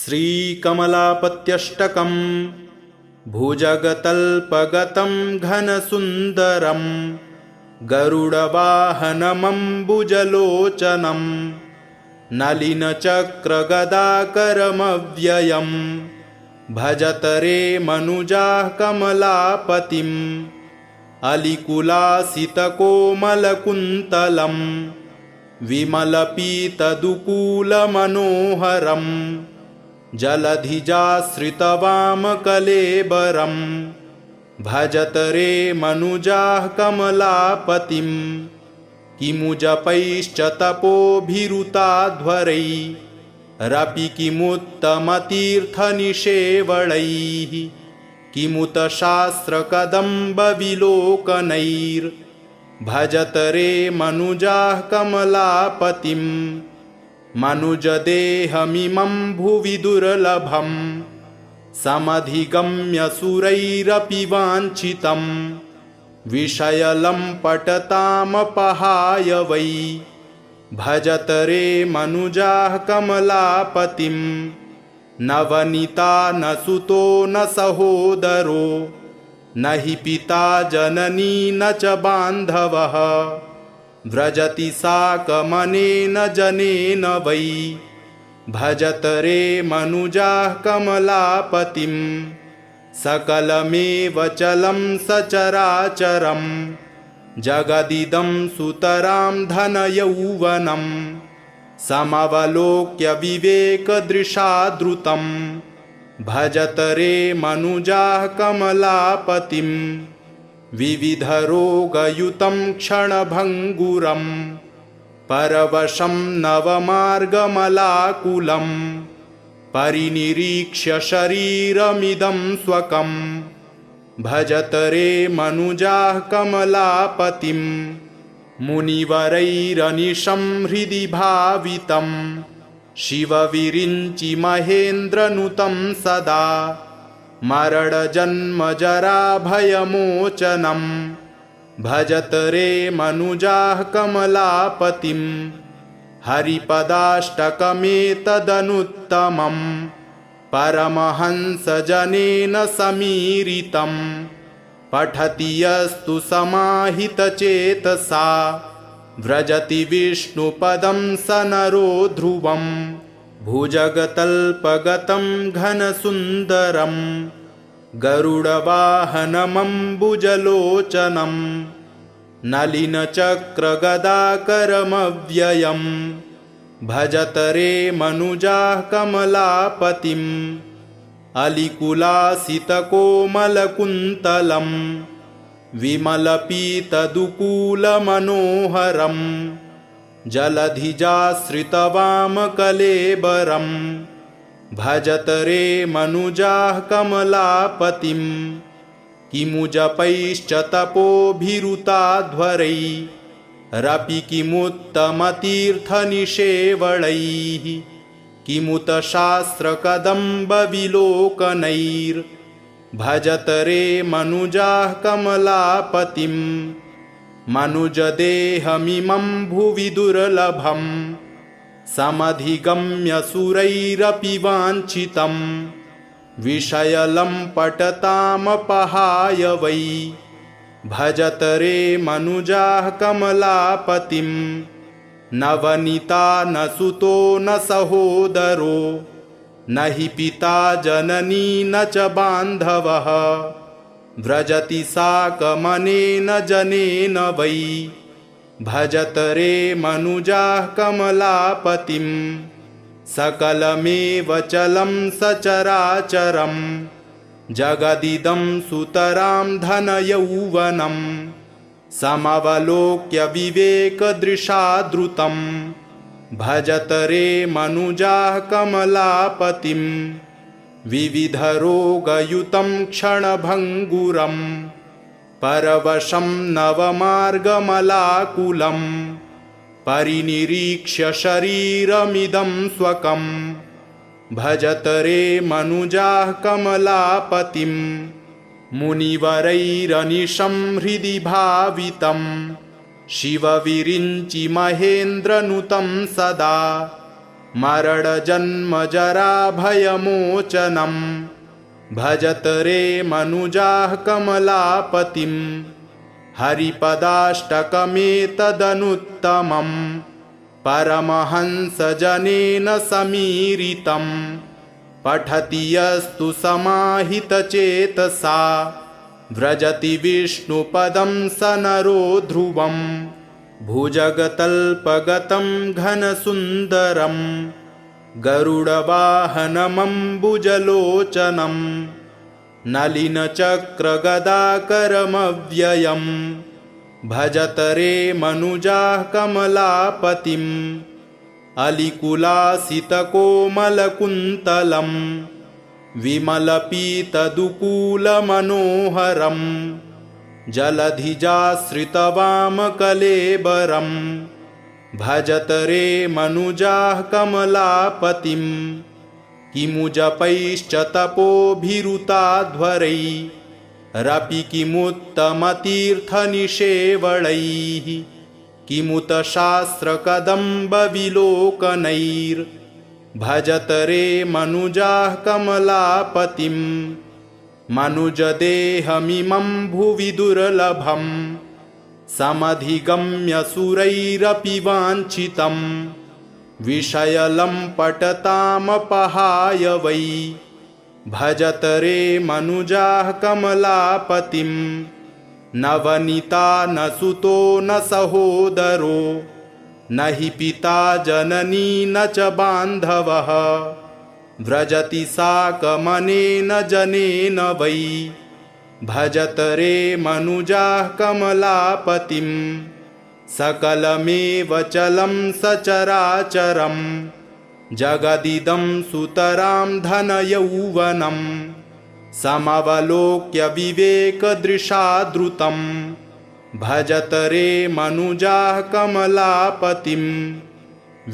श्रीकमलापत्यष्टकं भुजगतल्पगतं घनसुन्दरं गरुडवाहनमम्बुजलोचनं नलिनचक्रगदाकरमव्ययं भजत रे मनुजाः कमलापतिम् अलिकुलासितकोमलकुन्तलं विमलपीतदुकूलमनोहरं जलधिजाश्रितवामकलेबरं भजत रे मनुजाः कमलापतिम् किमु जपैश्च तपोभिरुताध्वरैरपि किमुत्तमतीर्थनिषेवणैः किमुत शास्त्रकदम्बविलोकनैर्भजत रे मनुजाः कमलापतिम् मनुजदेहमिमं भुवि दुर्लभं समधिगम्य सुरैरपि वाञ्छितं विषयलम्पटतामपहाय वै भजत रे मनुजाः कमलापतिम् नवनीता न सुतो न सहोदरो न हि पिता जननी न च बान्धवः व्रजति साकमनेन जनेन वै भजत रे मनुजाः कमलापतिम् सकलमेव चलं सचराचरं जगदिदं सुतरां धनयौवनं समवलोक्य विवेकदृशा द्रुतं भजत रे मनुजाः कमलापतिम् विविधरोगयुतं क्षणभङ्गुरं परवशं नवमार्गमलाकुलं परिनिरीक्ष्य शरीरमिदं स्वकं भजत रे मनुजाः कमलापतिम् मुनिवरैरनिशं हृदि भावितं शिवविरिञ्चि महेन्द्रनुतं सदा मरणजन्मजराभयमोचनं भजत रे मनुजाः कमलापतिम् हरिपदाष्टकमेतदनुत्तमं परमहंसजनेन समीरितम् पठति यस्तु समाहितचेतसा व्रजति विष्णुपदं स नरो ध्रुवं भुजगतल्पगतं घनसुन्दरं गरुडवाहनमम्बुजलोचनं नलिनचक्रगदाकरमव्ययं भजत रे मनुजाः कमलापतिम् अलिकुलासितकोमलकुन्तलं विमलपीतदुकूलमनोहरं जलधिजाश्रितवामकलेबरं भजत रे मनुजाः कमलापतिम् किमु जपैश्च तपोभिरुताध्वरैरपि किमुत्तमतीर्थनिषेवणैः किमुत शास्त्रकदम्बविलोकनैर्भजत रे मनुजाः कमलापतिम् मनुजदेहमिमं भुवि दुर्लभं समधिगम्य सुरैरपि वाञ्छितं विषयलम्पटतामपहाय वै भजत रे मनुजाः कमलापतिम् नवनीता न सुतो न सहोदरो न हि पिता जननी न च बान्धवः व्रजति साकमनेन जनेन वै भजत रे मनुजाः कमलापतिम् सकलमेव चलं सचराचरं जगदिदं सुतरां धनयौवनं समवलोक्य विवेकदृशा द्रुतं भजत रे मनुजाः कमलापतिम् विविधरोगयुतं क्षणभङ्गुरं परवशं नवमार्गमलाकुलं परिनिरीक्ष्य शरीरमिदं स्वकं भजत रे मनुजाः कमलापतिम् मुनिवरैरनिशं हृदि भावितं शिवविरिञ्चि महेन्द्रनुतं सदा मरणजन्मजराभयमोचनं भजत रे मनुजाः कमलापतिं हरिपदाष्टकमेतदनुत्तमं परमहंसजनेन समीरितं पठति यस्तु समाहितचेतसा व्रजति विष्णुपदं स नरो ध्रुवं भुजगतल्पगतं घनसुन्दरं गरुडवाहनमम्बुजलोचनं नलिनचक्रगदाकरमव्ययं भजत रे मनुजाः कमलापतिम् अलिकुलासितकोमलकुन्तलं विमलपीतदुकूलमनोहरं जलधिजाश्रितवामकलेबरं भजत रे मनुजाः कमलापतिं किमु जपैश्च तपोभिरुताध्वरैरपि किमुत्तमतीर्थनिषेवणैः किमुत शास्त्रकदम्बविलोकनैर्भजत रे मनुजाः कमलापतिं मनुजदेहमिमं भुवि दुर्लभं समधिगम्य सुरैरपि वाञ्छितं विषयलम्पटतामपहाय वै भजत रे मनुजाः कमलापतिं नवनीता न सुतो न सहोदरो न हि पिता जननी न च बान्धवः व्रजति साकमनेन जनेन वै भजत रे मनुजाः कमलापतिं सकलमेव चलं सचराचरं जगदिदं सुतरां धनयौवनं समवलोक्य विवेकदृशादृतं भजत रे मनुजाः कमलापतिं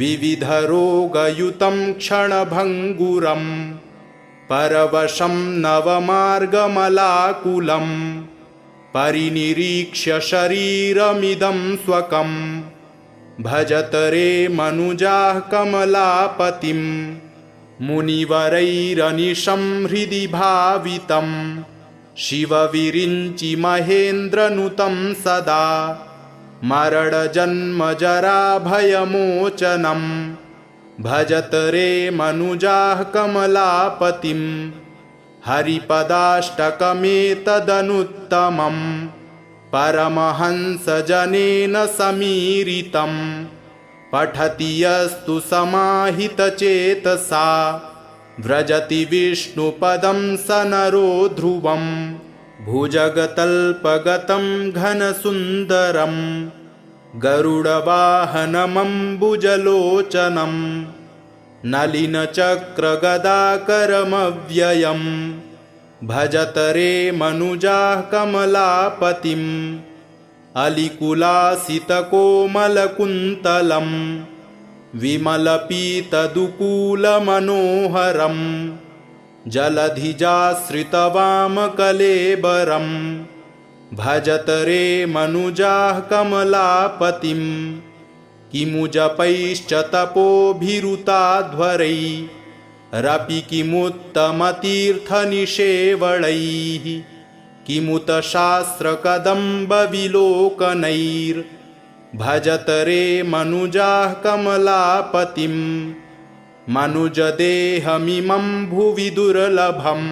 विविधरोगयुतं क्षणभङ्गुरं परवशं नवमार्गमलाकुलं परिनिरीक्ष्य शरीरमिदं स्वकं भजत रे मनुजाः कमलापतिं मुनिवरैरनिशं हृदि भावितं शिवविरिञ्चि महेन्द्रनुतं सदा मरणजन्मजराभयमोचनं भजत रे मनुजाः कमलापतिं हरिपदाष्टकमेतदनुत्तमं परमहंसजनेन समीरितं पठति यस्तु समाहितचेतसा व्रजति विष्णुपदं स नरो ध्रुवं भुजगतल्पगतं घनसुन्दरं गरुडवाहनमम्बुजलोचनं नलिनचक्रगदाकरमव्ययं भजत रे मनुजाः कमलापतिम् अलिकुलासितकोमलकुन्तलं विमलपीतदुकूलमनोहरं जलधिजाश्रितवामकलेबरं भजत रे मनुजाः कमलापतिं किमु जपैश्च तपोभिरुताध्वरैरपि किमुत्तमतीर्थनिषेवणैः किमुत शास्त्रकदम्बविलोकनैर्भजत रे मनुजाः कमलापतिं मनुजदेहमिमं भुवि दुर्लभं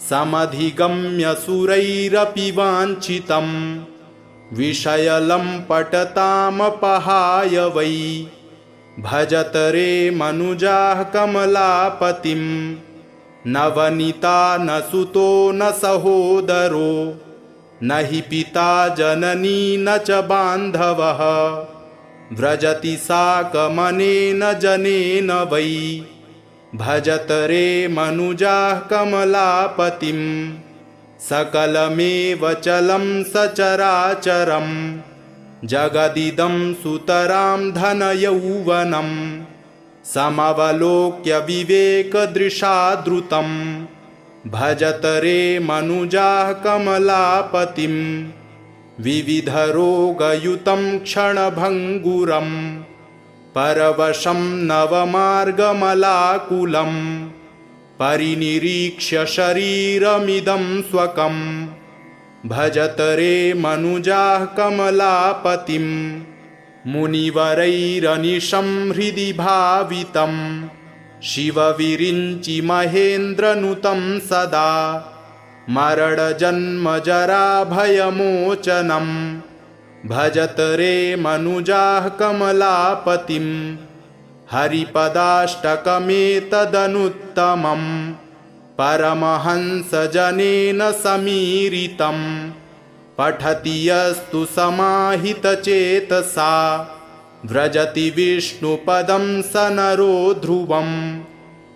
समधिगम्य सुरैरपि वाञ्छितं विषयलम्पटतामपहाय वै भजत रे मनुजाः कमलापतिं नवनीता न सुतो न सहोदरो न हि पिता जननी न च बान्धवः व्रजति साकमनेन जनेन वै भजत रे मनुजाः कमलापतिं सकलमेव चलं सचराचरं जगदिदं सुतरां धनयौवनं समवलोक्य विवेकदृशादृतं भजत रे मनुजाः कमलापतिं विविधरोगयुतं क्षणभङ्गुरं परवशं नवमार्गमलाकुलं परिनिरीक्ष्य शरीरमिदं स्वकं भजत रे मनुजाः कमलापतिं मुनिवरैरनिशं हृदि भावितं शिवविरिञ्चि महेन्द्रनुतं सदा मरणजन्मजराभयमोचनं भजत रे मनुजाः कमलापतिं हरिपदाष्टकमेतदनुत्तमं परमहंसजनेन समीरितं पठति यस्तु समाहितचेतसा व्रजति विष्णुपदं स नरो ध्रुवं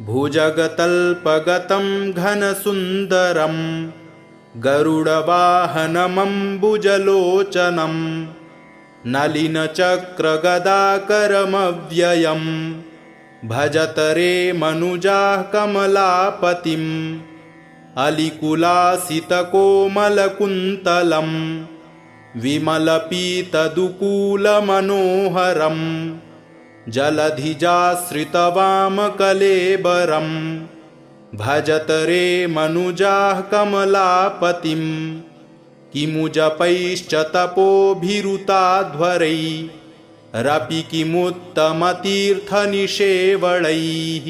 भुजगतल्पगतं घनसुन्दरं गरुडवाहनमम्बुजलोचनं नलिनचक्रगदाकरमव्ययं भजत रे मनुजाः कमलापतिं अलिकुलासितकोमलकुन्तलं विमलपीतदुकूलमनोहरं जलधिजाश्रितवामकलेबरं भजत रे मनुजाः कमलापतिं किमु जपैश्च तपोभिरुताध्वरैरपि किमुत्तमतीर्थनिषेवणैः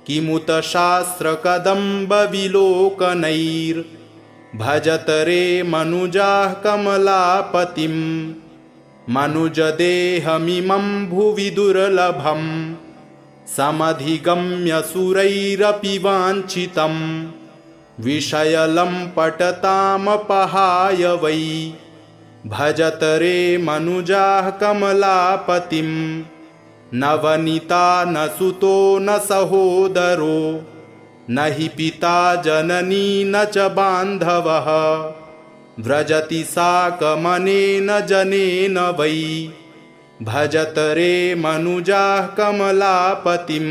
किमुत शास्त्रकदम्बविलोकनैर्भजत रे मनुजाः कमलापतिं मनुजदेहमिमं भुवि दुर्लभं समधिगम्य सुरैरपि वाञ्छितं विषयलम्पटतामपहाय वै भजत रे मनुजाः कमलापतिं नवनीता न सुतो न सहोदरो न हि पिता जननी न च बान्धवः व्रजति साकमनेन जनेन वै भजत रे मनुजाः कमलापतिं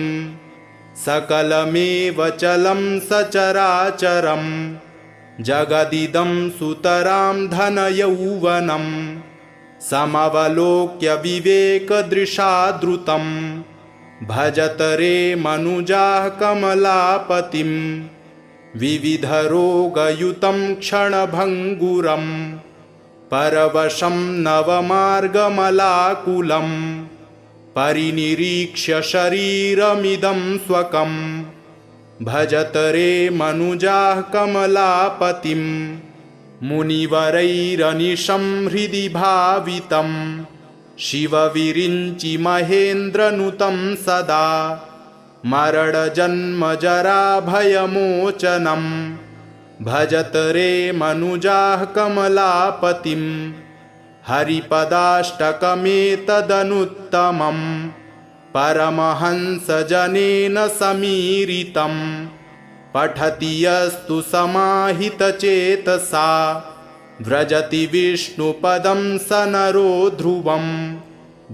सकलमेव चलं सचराचरं जगदिदं सुतरां धनयौवनं समवलोक्य विवेकदृशा द्रुतं भजत रे मनुजाः कमलापतिं विविधरोगयुतं क्षणभङ्गुरं परवशं नवमार्गमलाकुलं परिनिरीक्ष्य शरीरमिदं स्वकं भजत रे मनुजाः कमलापतिं मुनिवरैरनिशं हृदि भावितं शिवविरिञ्चि महेन्द्रनुतं सदा मरणजन्मजराभयमोचनं भजत रे मनुजाः कमलापतिं हरिपदाष्टकमेतदनुत्तमं परमहंसजनेन समीरितं पठति यस्तु समाहितचेतसा व्रजति विष्णुपदं स नरो ध्रुवं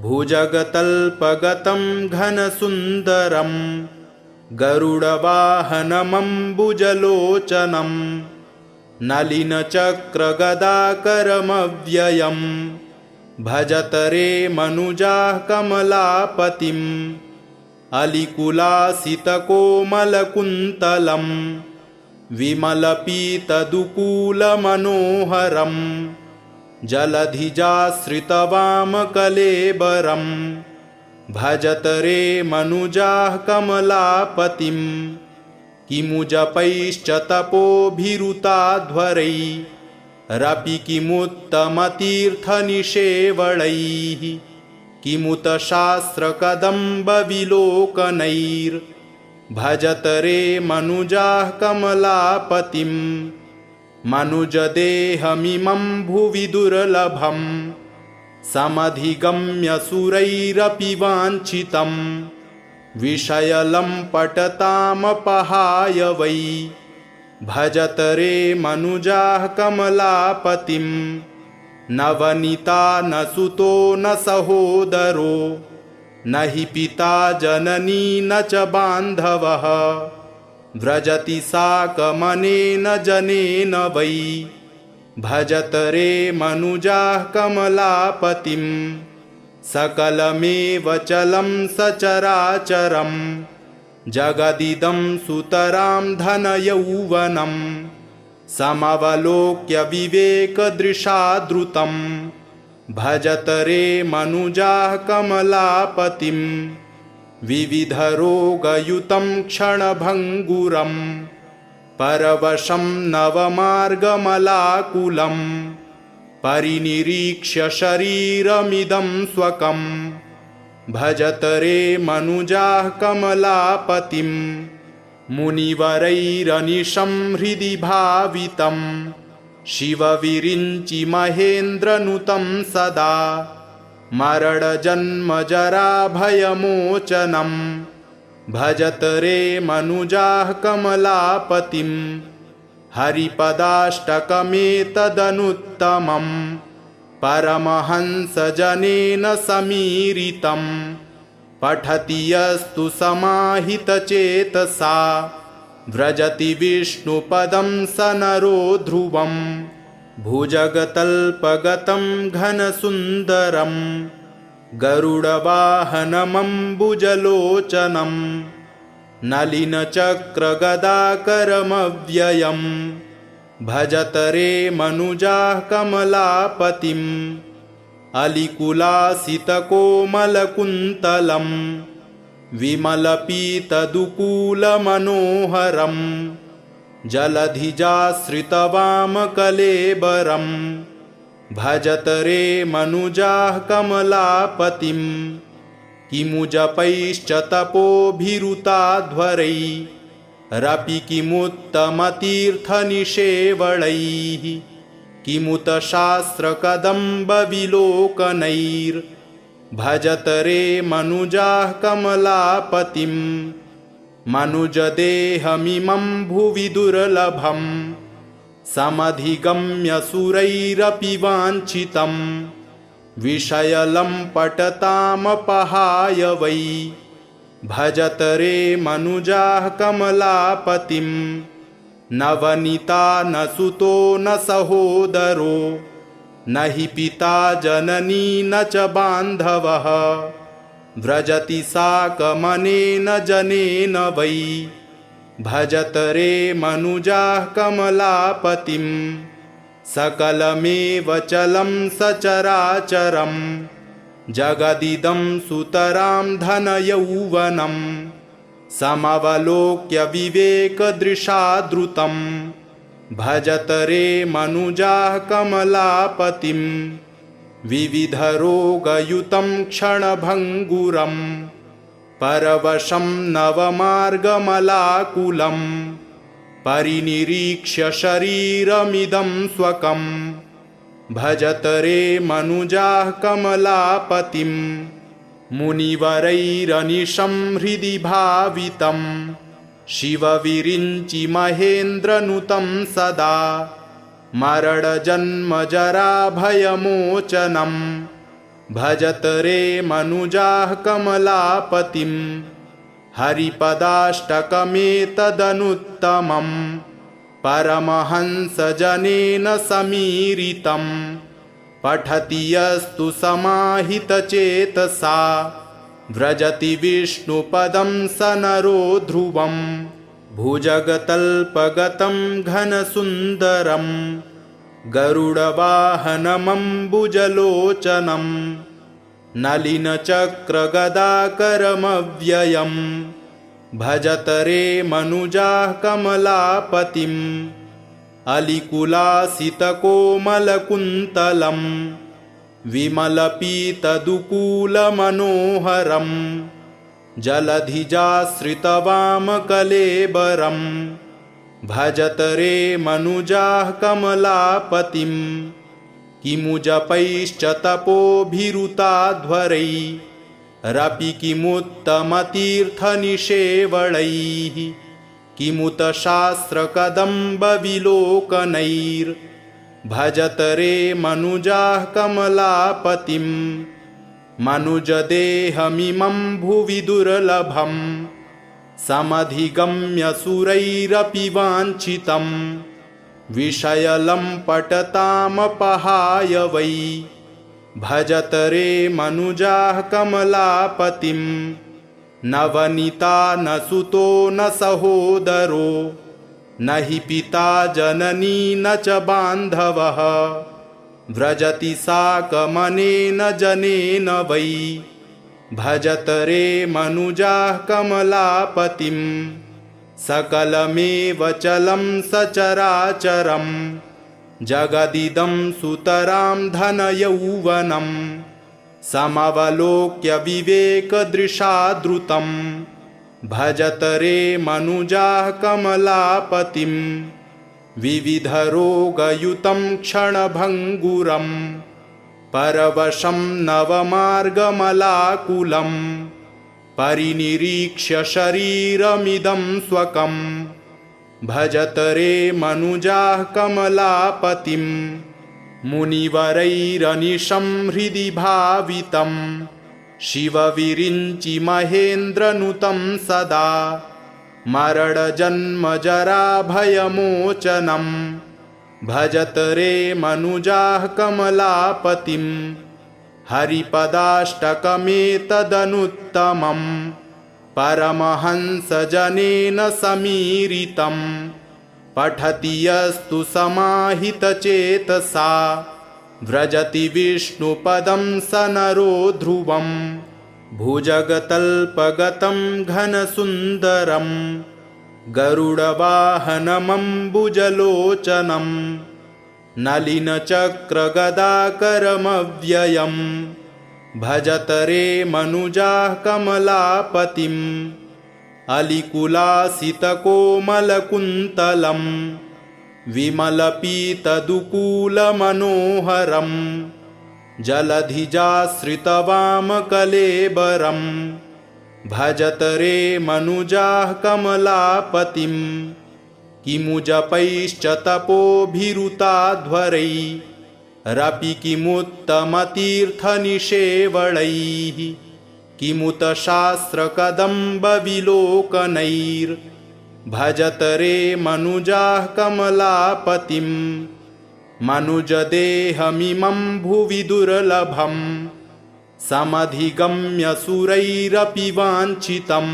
भुजगतल्पगतं घनसुन्दरं गरुडवाहनमम्बुजलोचनं नलिनचक्रगदाकरमव्ययं भजत रे मनुजाः कमलापतिं अलिकुलासितकोमलकुन्तलं विमलपीतदुकूलमनोहरं जलधिजाश्रितवामकलेबरं भजत रे मनुजाः कमलापतिं किमु जपैश्च तपोभिरुताध्वरैरपि किमुत्तमतीर्थनिषेवणैः किमुत शास्त्रकदम्बविलोकनैर्भजत रे मनुजाः कमलापतिं मनुजदेहमिमं भुवि दुर्लभं समधिगम्य सुरैरपि वाञ्छितं विषयलम्पटतामपहाय वै भजत रे मनुजाः कमलापतिं नवनीता न सुतो न सहोदरो न हि पिता जननी न च बान्धवः व्रजति साकमनेन जनेन वै भजत रे मनुजाः कमलापतिं सकलमेव चलं सचराचरं जगदिदं सुतरां धनयौवनं समवलोक्य विवेकदृशा द्रुतं भजत रे मनुजाः कमलापतिं विविधरोगयुतं क्षणभङ्गुरं परवशं नवमार्गमलाकुलं परिनिरीक्ष्य शरीरमिदं स्वकं भजत रे मनुजाः कमलापतिं मुनिवरैरनिशं हृदि भावितं शिवविरिञ्चि महेन्द्रनुतं सदा मरणजन्मजराभयमोचनं भजत रे मनुजाः कमलापतिं हरिपदाष्टकमेतदनुत्तमं परमहंसजनेन समीरितं पठति यस्तु समाहितचेतसा व्रजति विष्णुपदं स नरो ध्रुवं भुजगतल्पगतं घनसुन्दरं गरुडवाहनमम्बुजलोचनं नलिनचक्रगदाकरमव्ययं भजत रे मनुजाः कमलापतिं अलिकुलासितकोमलकुन्तलं विमलपीतदुकूलमनोहरं जलधिजाश्रितवामकलेबरं भजत रे मनुजाः कमलापतिं किमु जपैश्च तपोभिरुताध्वरैरपि किमुत्तमतीर्थनिषेवणैः किमुत शास्त्रकदम्बविलोकनैर्भजत रे मनुजाः कमलापतिं मनुजदेहमिमं भुवि दुर्लभं समधिगम्य सुरैरपि वाञ्छितं विषयलम्पटतामपहाय वै भजत रे मनुजाः कमलापतिं नवनीता न सुतो न सहोदरो न हि पिता जननी न च बान्धवः व्रजति साकमनेन जनेन वै भजत रे मनुजाः कमलापतिं सकलमेव चलं सचराचरं जगदिदं सुतरां धनयौवनं समवलोक्य विवेकदृशा द्रुतं भजत रे मनुजाः कमलापतिं विविधरोगयुतं क्षणभङ्गुरं परवशं नवमार्गमलाकुलं परिनिरीक्ष्य शरीरमिदं स्वकं भजत रे मनुजाः कमलापतिं मुनिवरैरनिशं हृदि भावितं शिवविरिञ्चि महेन्द्रनुतं सदा मरणजन्मजराभयमोचनं भजत रे मनुजाः कमलापतिं हरिपदाष्टकमेतदनुत्तमं परमहंसजनेन समीरितं पठति यस्तु समाहितचेतसा व्रजति विष्णुपदं स नरो ध्रुवं भुजगतल्पगतं घनसुन्दरं गरुडवाहनमम्बुजलोचनं नलिनचक्रगदाकरमव्ययं भजत रे मनुजाः कमलापतिं अलिकुलासितकोमलकुन्तलं विमलपीतदुकूलमनोहरं जलधिजाश्रितवामकलेबरं भजत रे मनुजाः कमलापतिं किमु जपैश्च तपोभिरुताध्वरैरपि किमुत्तमतीर्थनिषेवणैः किमुत शास्त्रकदम्बविलोकनैर्भजत रे मनुजाः कमलापतिं मनुजदेहमिमं भुवि दुर्लभं समधिगम्य सुरैरपि वाञ्छितं विषयलम्पटतामपहाय वै भजत रे मनुजाः कमलापतिं नवनीता न सुतो न सहोदरो न हि पिता जननी न च बान्धवः व्रजति साकमनेन जनेन वै भजत रे मनुजाः कमलापतिं सकलमेव चलं सचराचरं जगदिदं सुतरां धनयौवनं समवलोक्य विवेकदृशा द्रुतं भजत रे मनुजाः कमलापतिं विविधरोगयुतं क्षणभङ्गुरं परवशं नवमार्गमलाकुलं परिनिरीक्ष्य शरीरमिदं स्वकं भजत रे मनुजाः कमलापतिं मुनिवरैरनिशं हृदि भावितं शिवविरिञ्चि महेन्द्रनुतं सदा मरणजन्मजराभयमोचनं भजत रे मनुजाः कमलापतिं हरिपदाष्टकमेतदनुत्तमं परमहंसजनेन समीरितं पठति यस्तु समाहितचेतसा व्रजति विष्णुपदं स नरो ध्रुवं भुजगतल्पगतं घनसुन्दरं गरुडवाहनमम्बुजलोचनं नलिनचक्रगदाकरमव्ययं भजत रे मनुजाः कमलापतिं अलिकुलासितकोमलकुन्तलं विमलपीतदुकूलमनोहरं जलधिजाश्रितवामकलेबरं भजत रे मनुजाः कमलापतिं किमु जपैश्च तपोभिरुताध्वरैरपि किमुत्तमतीर्थनिषेवणैः किमुत शास्त्रकदम्बविलोकनैर्भजत रे मनुजाः कमलापतिं मनुजदेहमिमं भुवि दुर्लभं समधिगम्य सुरैरपि वाञ्छितं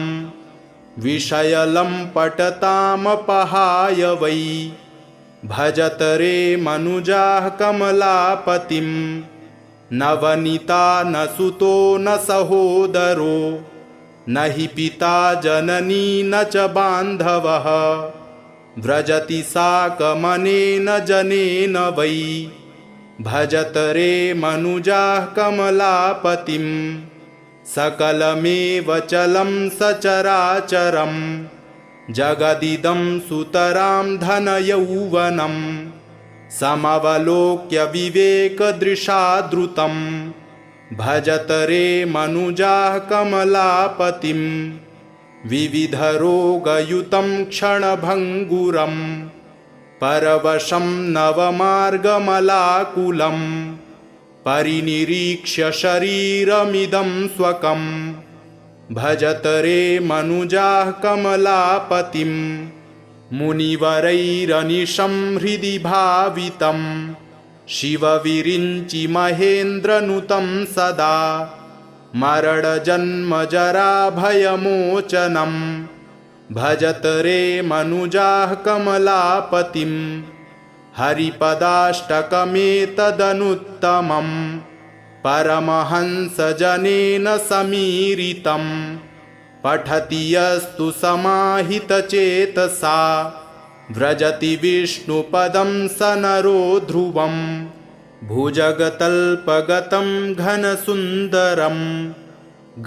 विषयलम्पटतामपहाय वै भजत रे मनुजाः कमलापतिं नवनीता न सुतो न सहोदरो न हि पिता जननी न च बान्धवः व्रजति साकमनेन जनेन वै भजत रे मनुजाः कमलापतिं सकलमेव चलं सचराचरं जगदिदं सुतरां धनयौवनं समवलोक्य विवेकदृशा द्रुतं भजत रे मनुजाः कमलापतिं विविधरोगयुतं क्षणभङ्गुरं परवशं नवमार्गमलाकुलं परिनिरीक्ष्य शरीरमिदं स्वकं भजत रे मनुजाः कमलापतिं मुनिवरैरनिशं हृदि भावितं शिवविरिञ्चि महेन्द्रनुतं सदा मरणजन्मजराभयमोचनं भजत रे मनुजाः कमलापतिं हरिपदाष्टकमेतदनुत्तमं परमहंसजनेन समीरितं पठति यस्तु समाहितचेतसा व्रजति विष्णुपदं स नरो ध्रुवं भुजगतल्पगतं घनसुन्दरं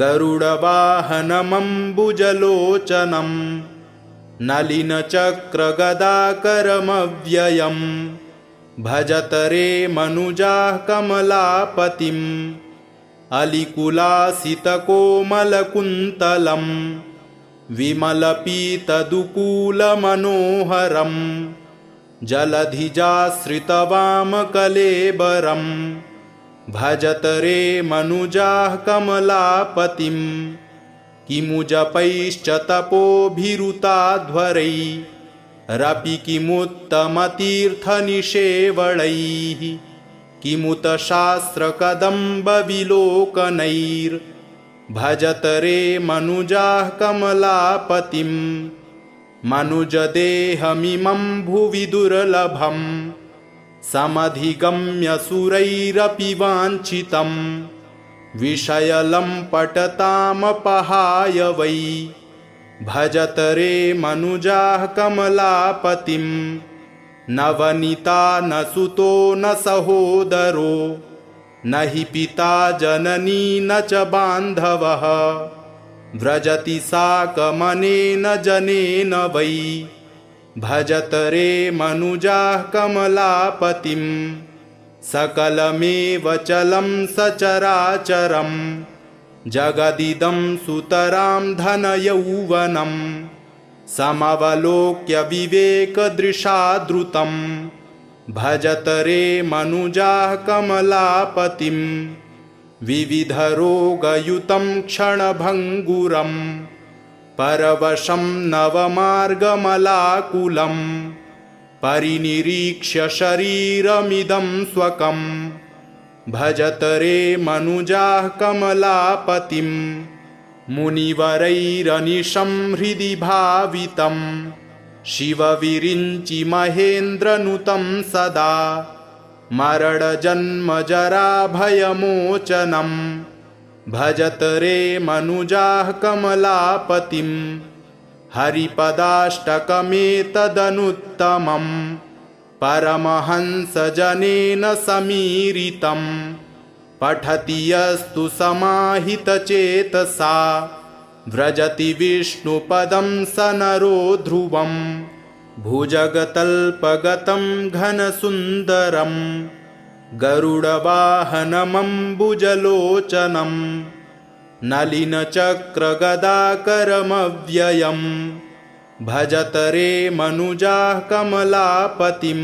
गरुडवाहनमम्बुजलोचनं नलिनचक्रगदाकरमव्ययं भजत रे मनुजाः कमलापतिं अलिकुलासितकोमलकुन्तलं विमलपीतदुकूलमनोहरं जलधिजाश्रितवामकलेबरं भजत रे मनुजाः कमलापतिं किमु जपैश्च तपोभिरुताध्वरैरपि किमुत्तमतीर्थनिषेवणैः किमुत शास्त्रकदम्बविलोकनैर्भजत रे मनुजाः कमलापतिम् मनुजदेहमिमं भुवि दुर्लभम् समधिगम्य सुरैरपि वाञ्छितं विषयलम्पटतामपहाय वै भजत रे मनुजाः कमलापतिं न वनिता न सुतो न सहोदरो न हि पिता जननी न च बान्धवः व्रजति साकमनेन जनेन वै भजत रे मनुजाः कमलापतिं सकलमेव चलं सचराचरं जगदिदं सुतरां धनयौवनं समवलोक्य विवेकदृशा द्रुतं भजत रे मनुजाः कमलापतिं विविधरोगयुतं क्षणभङ्गुरं परवशं नवमार्गमलाकुलं परिनिरीक्ष्य शरीरमिदं स्वकं भजत रे मनुजाः कमलापतिं मुनिवरैरनिशं हृदि भावितं शिवविरिञ्चि महेन्द्रनुतं सदा मरणजन्मजराभयमोचनं भजत रे मनुजाः कमलापतिं हरिपदाष्टकमेतदनुत्तमं परमहंसजनेन समीरितं पठति यस्तु समाहितचेतसा व्रजति विष्णुपदं स नरो ध्रुवं भुजगतल्पगतं घनसुन्दरं गरुडवाहनमम्बुजलोचनं नलिनचक्रगदाकरमव्ययं भजत रे मनुजाः कमलापतिं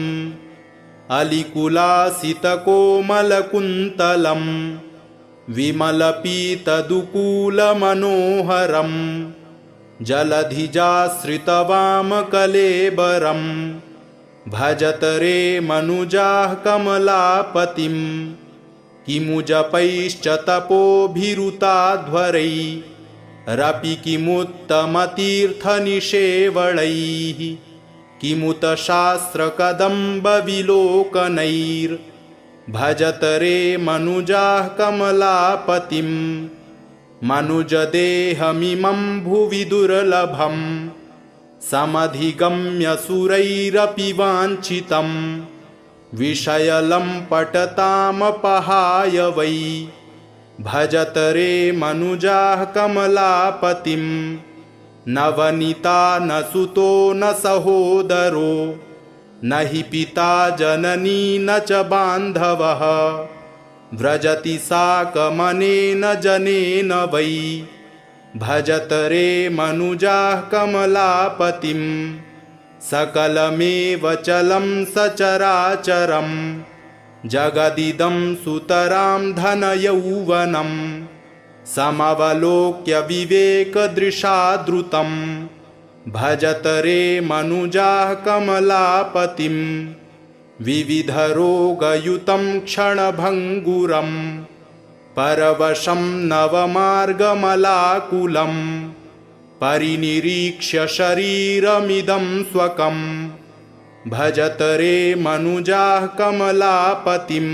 अलिकुलासितकोमलकुन्तलं विमलपीतदुकूलमनोहरं जलधिजाश्रितवामकलेबरं भजत रे मनुजाः कमलापतिं किमु जपैश्च तपोभिरुताध्वरैरपि किमुत्तमतीर्थनिषेवणैः किमुत शास्त्रकदम्बविलोकनैर्भजत रे मनुजाः कमलापतिं मनुजदेहमिमं भुवि दुर्लभं समधिगम्य सुरैरपि वाञ्छितं विषयलम्पटतामपहाय वै भजत रे मनुजाः कमलापतिं न वनिता न सुतो न सहोदरो न हि पिता जननी न च बान्धवः व्रजति साकमनेन जनेन वै भजत रे मनुजाः कमलापतिं सकलमेव चलं सचराचरं जगदिदं सुतरां धनयौवनं समवलोक्य विवेकदृशा द्रुतं भजत रे मनुजाः कमलापतिं विविधरोगयुतं क्षणभङ्गुरं परवशं नवमार्गमलाकुलं परिनिरीक्ष्य शरीरमिदं स्वकं भजत रे मनुजाः कमलापतिं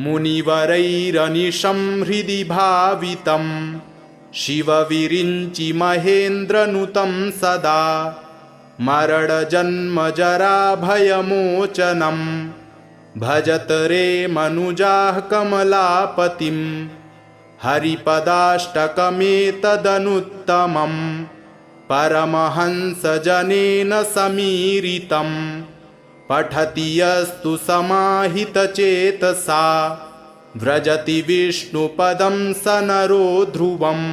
मुनिवरैरनिशं हृदि भावितं शिवविरिञ्चि महेन्द्रनुतं सदा मरणजन्मजराभयमोचनं भजत रे मनुजाः कमलापतिं हरिपदाष्टकमेतदनुत्तमं परमहंसजनेन समीरितं पठति यस्तु समाहितचेतसा व्रजति विष्णुपदं स नरो ध्रुवम्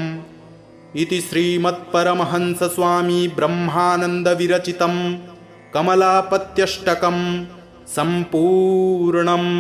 इति श्रीमत्परमहंसस्वामी ब्रह्मानन्दविरचितं कमलापत्यष्टकं सम्पूर्णम्।